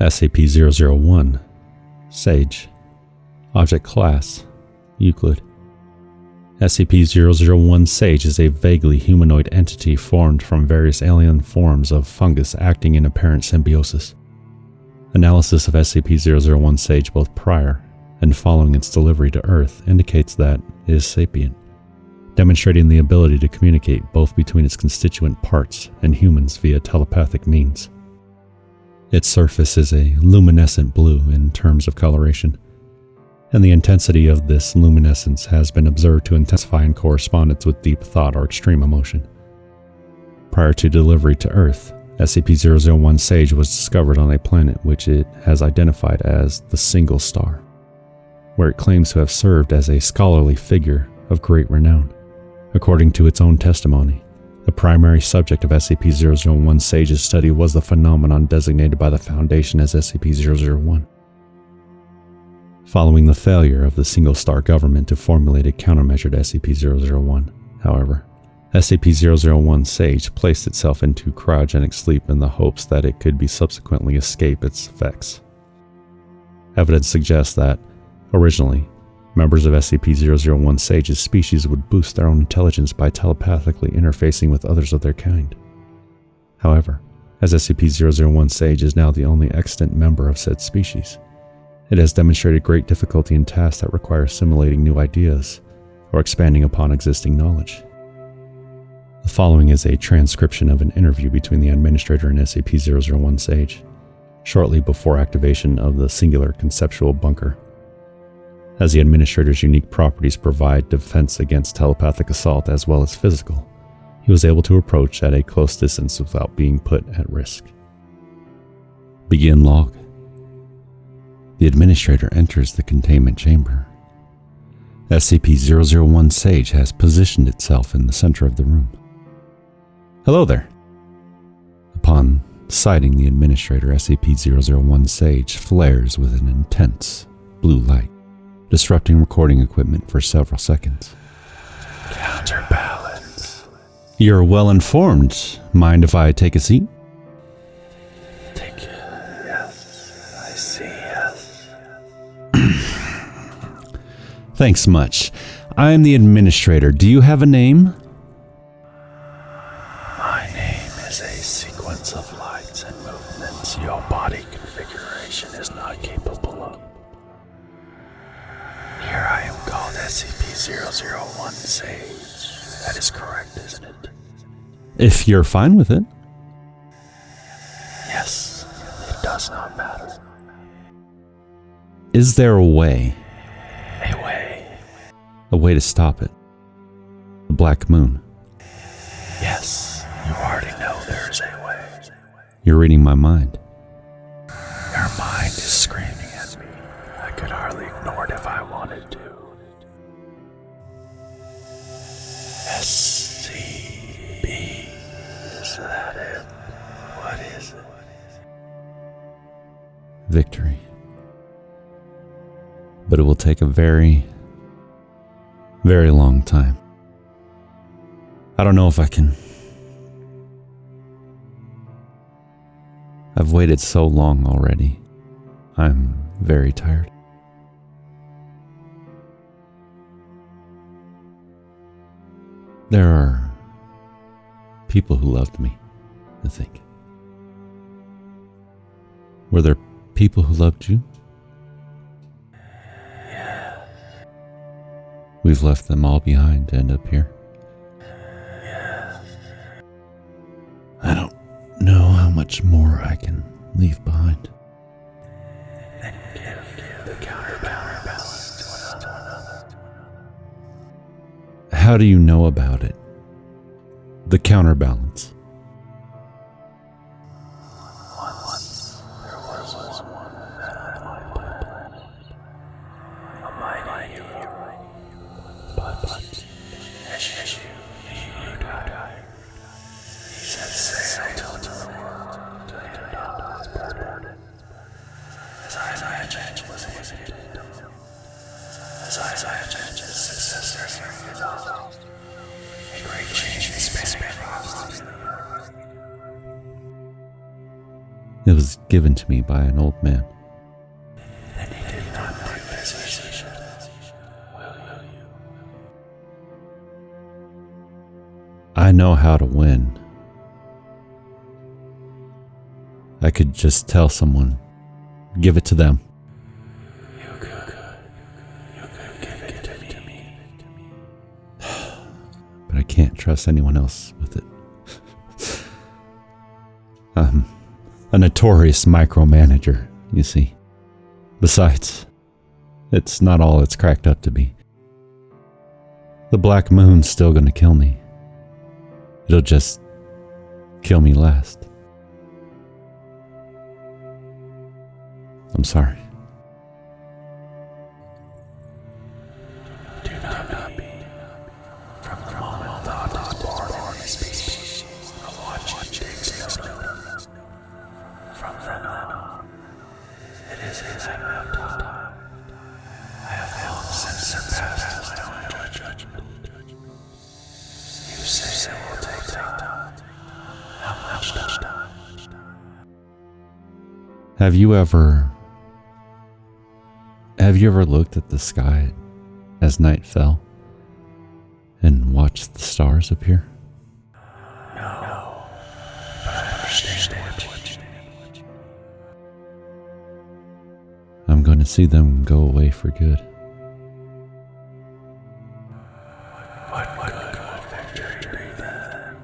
SCP-001 Sage. Object Class Euclid. SCP-001 Sage is a vaguely humanoid entity formed from various alien forms of fungus acting in apparent symbiosis. Analysis of SCP-001 Sage both prior and following its delivery to Earth indicates that it is sapient, demonstrating the ability to communicate both between its constituent parts and humans via telepathic means. Its surface is a luminescent blue in terms of coloration, and the intensity of this luminescence has been observed to intensify in correspondence with deep thought or extreme emotion. Prior to delivery to Earth, SCP-001 Sage was discovered on a planet which it has identified as the Single Star, where it claims to have served as a scholarly figure of great renown. According to its own testimony, the primary subject of SCP-001 Sage's study was the phenomenon designated by the Foundation as SCP-001. Following the failure of the Single Star government to formulate a countermeasure to SCP-001, however, SCP-001 Sage placed itself into cryogenic sleep in the hopes that it could be subsequently escape its effects. Evidence suggests that, originally, members of SCP-001 Sage's species would boost their own intelligence by telepathically interfacing with others of their kind. However, as SCP-001 Sage is now the only extant member of said species, it has demonstrated great difficulty in tasks that require assimilating new ideas or expanding upon existing knowledge. The following is a transcription of an interview between the administrator and SCP-001 Sage, shortly before activation of the singular conceptual bunker. As the administrator's unique properties provide defense against telepathic assault as well as physical, he was able to approach at a close distance without being put at risk. Begin log. The administrator enters the containment chamber. SCP-001 Sage has positioned itself in the center of the room. Hello there. Upon sighting the administrator, SCP-001 Sage flares with an intense blue light, disrupting recording equipment for several seconds. Counterbalance. You're well informed. Mind if I take a seat? Yes, I see, yes. Thanks much. I'm the administrator. Do you have a name? My name is a sequence of lights and movements your body configuration is not capable of. Here I am called SCP-001 Sage. That is correct, isn't it? If you're fine with it. Yes, it does not matter. Is there a way? A way. A way to stop it? The Black Moon. Yes, you already know there is a way. You're reading my mind. Your mind is screaming at me. I could hardly ignore it if I wanted to. SCP. Is that it? What is it? Victory. But it will take a very, very long time. I don't know if I can. I've waited so long already. I'm very tired. There are people who loved me, I think. Were there people who loved you? Yeah. We've left them all behind to end up here. Yeah. I don't know how much more I can leave behind. Then give the counterbalance to another. How do you know about it? The counterbalance. Once there was one that on my planet. A mighty hero. But as you died, he set sail to the world to end all his burden. As Isaiah Church was handed to him. As Isaiah Church's successor carried it all. A great change in space across the It was given to me by an old man. And he did not do as he should. Will you? I know how to win. I could just tell someone, give it to them. You could give it to me. But I can't trust anyone else with it. I'm a notorious micromanager, you see. Besides, it's not all it's cracked up to be. The Black Moon's still gonna kill me. It'll just kill me last. I'm sorry. Do not be. From the moment thought is born in this species, a watching takes no notice. From then on, it is as I have taught. I have long since surpassed my own judgment. You say it will take time. How much time? Have you ever looked at the sky as night fell and watched the stars appear? No, but I understand what you mean. I'm going to see them go away for good. What good victory then?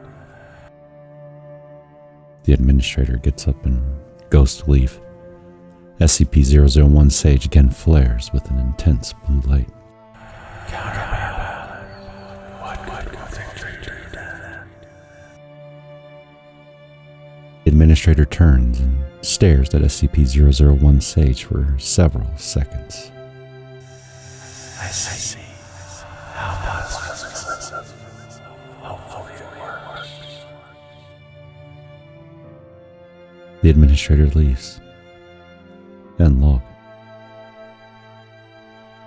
The administrator gets up and goes to leave. SCP-001 Sage again flares with an intense blue light. Countermand, what good victory then? The administrator turns and stares at SCP-001 Sage for several seconds. I see. How possible? Hopefully it works. The administrator leaves. End log.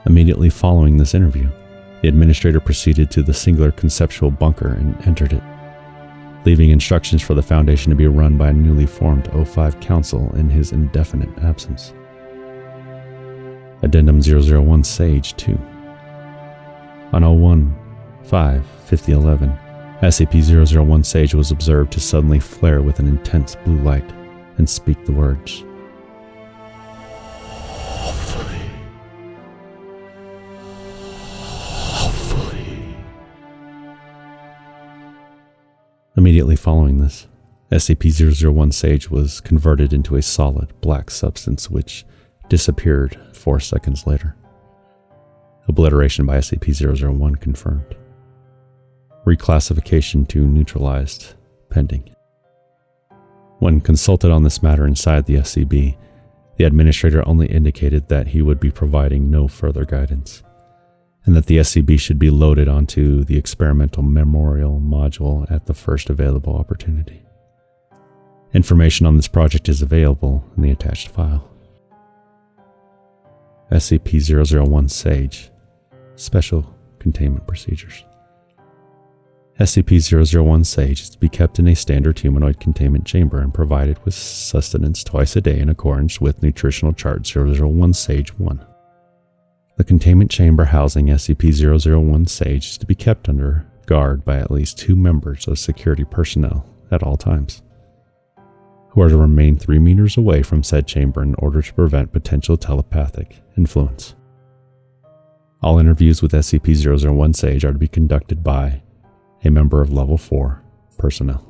Immediately following this interview, the administrator proceeded to the singular conceptual bunker and entered it, leaving instructions for the Foundation to be run by a newly formed O5 Council in his indefinite absence. Addendum 001 Sage 2. On 01/5/5011, SCP-001 Sage was observed to suddenly flare with an intense blue light and speak the words, Immediately following this, SCP-001 Sage was converted into a solid black substance which disappeared 4 seconds later. Obliteration by SCP-001 confirmed. Reclassification to neutralized pending. When consulted on this matter inside the SCB, the administrator only indicated that he would be providing no further guidance, and that the SCB should be loaded onto the experimental memorial module at the first available opportunity. Information on this project is available in the attached file. SCP-001 Sage. Special Containment Procedures. SCP-001 Sage is to be kept in a standard humanoid containment chamber and provided with sustenance twice a day in accordance with Nutritional Chart 001 Sage 1. The containment chamber housing SCP-001 Sage is to be kept under guard by at least 2 members of security personnel at all times, who are to remain 3 meters away from said chamber in order to prevent potential telepathic influence. All interviews with SCP-001 Sage are to be conducted by a member of Level 4 personnel.